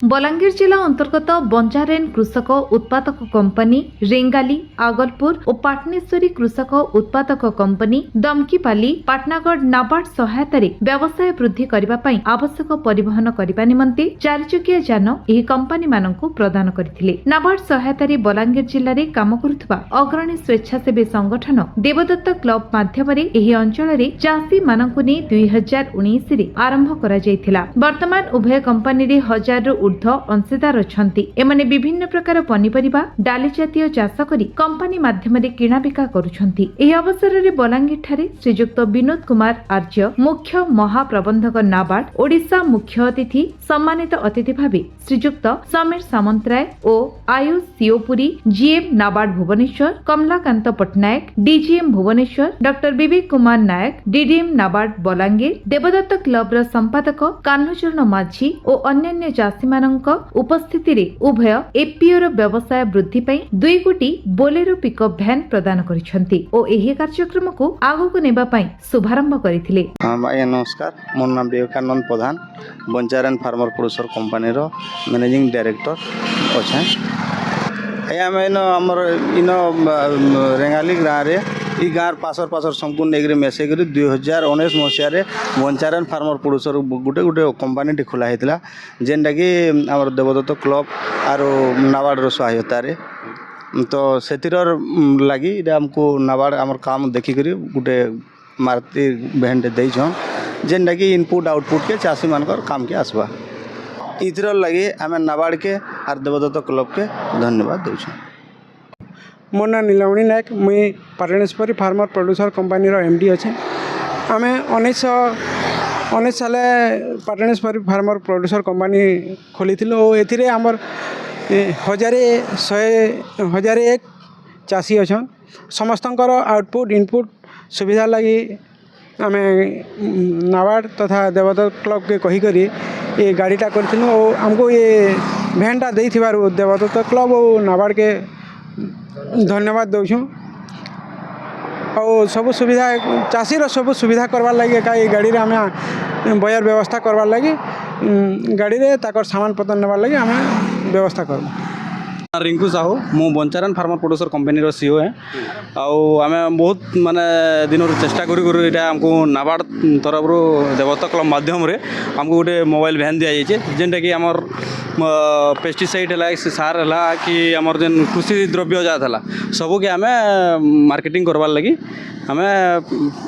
बलांगीर जिला अंतर्गत बंजारेन कृषक उत्पादक कंपनी रेंगाली आगलपुर और पाटनेश्वरी कृषक उत्पादक कंपनी दमकीपाली पाटनागढ़ नाबार्ड सहायता व्यवसाय वृद्धि करने आवश्यक परिवहन करने निमंते 4 चकिया जान यह कंपनी मानक प्रदान करथिले। नाबार्ड सहायता बलांगीर जिले में काम करुवा अग्रणी स्वेच्छासेवी संगठन देवदत्त क्लब माध्यम अंचल चाषी मानक नहीं 2019 आरंभ करा। वर्तमान उभय कंपनी 1000 ऊर्ध्व अंशीदार अछंती। एमाने विभिन्न प्रकार पनीपरिबा डाली जातीय चाष करी कंपनी माध्यम किणाबिका करुछंती। एही अवसर में बलांगीर ठारे श्रीजुक्त विनोद कुमार आर्य मुख्य महाप्रबंधक नाबार्ड ओडिशा मुख्य अतिथि सम्मानित अतिथि भावे श्रीजुक्त समीर सामंतराय और Ayush Sheopuri GM NABARD Bhubaneswar Kamalakanta Pattanaik DGM Bhubaneswar doctor Vivek Kumar Nayak DDM NABARD Balangir देवदत्त क्लब संपादक कान्हचरण माझी और अन्य चाषी मानक उपस्थिति रे उभय एपीओ व्यवसाय वृद्धि पई 2 कोटी बोलेरो पिकअप भैन प्रदान करिसंती और एही कार्यक्रम को आगो को नेबा पई शुभारंभ करिथिले। भाई नमस्कार, मोर नाम विवेकानंद प्रधान बंजारेन फार्मर प्रोड्यूसर कंपनी रो मैनेजिंग डायरेक्टर अच्छा। आम आमर इन रेंगाली गाँव रे ई गाँव पासर संपूर्ण एक मिसेक 2019 मसीह बंजारेन फार्मर प्रोड्यूसर गोटे गोटे कंपानी खोला होता जेनटा कि आम देवदत्त क्लब आर नाबार्ड सहायता तो से लगी आमको नाबार्ड आम काम देखिक गोटे मारुति भैन देछन जेनटा कि इनपुट आउटपुट के चाषी मान काम के आसवा। इधर लगी आम नाबार्ड के आर देवदत्त क्लब के धन्यवाद दूँ। मो ना नीलमणि नायक मुई Patneswari farmer producer company MD अच्छे। आम 19 साल पाटनेश्वरी फार्मर प्रोड्यूसर कंपनी खोली और एमर 1001 चाषी अच्छा समस्तंकर आउटपुट इनपुट सुविधा लगी आम नाबार्ड तथा देवदत्त क्लब के कहीकरी ये गाड़ीटा कर और आमको ये भैनटा दे देवदत्त क्लब और नाबार्ड के धन्यवाद दूँ। और सब सुविधा चाषीर सब सुविधा करवार लगे का गाड़ी रे आम बजार व्यवस्था करवार लगे गाड़ी रे ताकर सामान पत्र नेबार लगे आम व्यवस्था कर। रिंकू साहू मु बंजारेन फार्मर प्रोड्यूसर कंपनी सीओ है आम बहुत माने दिन चेष्टा करमको नाबार्ड तरफ देवदत्त क्लब माध्यम आमको गोटे मोबाइल भैन दि जाइए जेनटा कि आमर पेस्टिसाइड है सार है कि आमर जेन कृषि द्रव्य जहाँ था सबके आम मार्केटिंग करवार लगी आम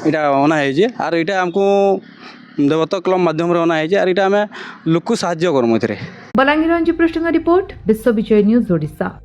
इटा अना है आर इटा आमको देवदत्त क्लब माध्यम अना है आर इटा आम लोक को साहाय्य करमु। बलांगीर अंजु पृष्ठ रिपोर्ट विश्व विजय न्यूज ओडिशा।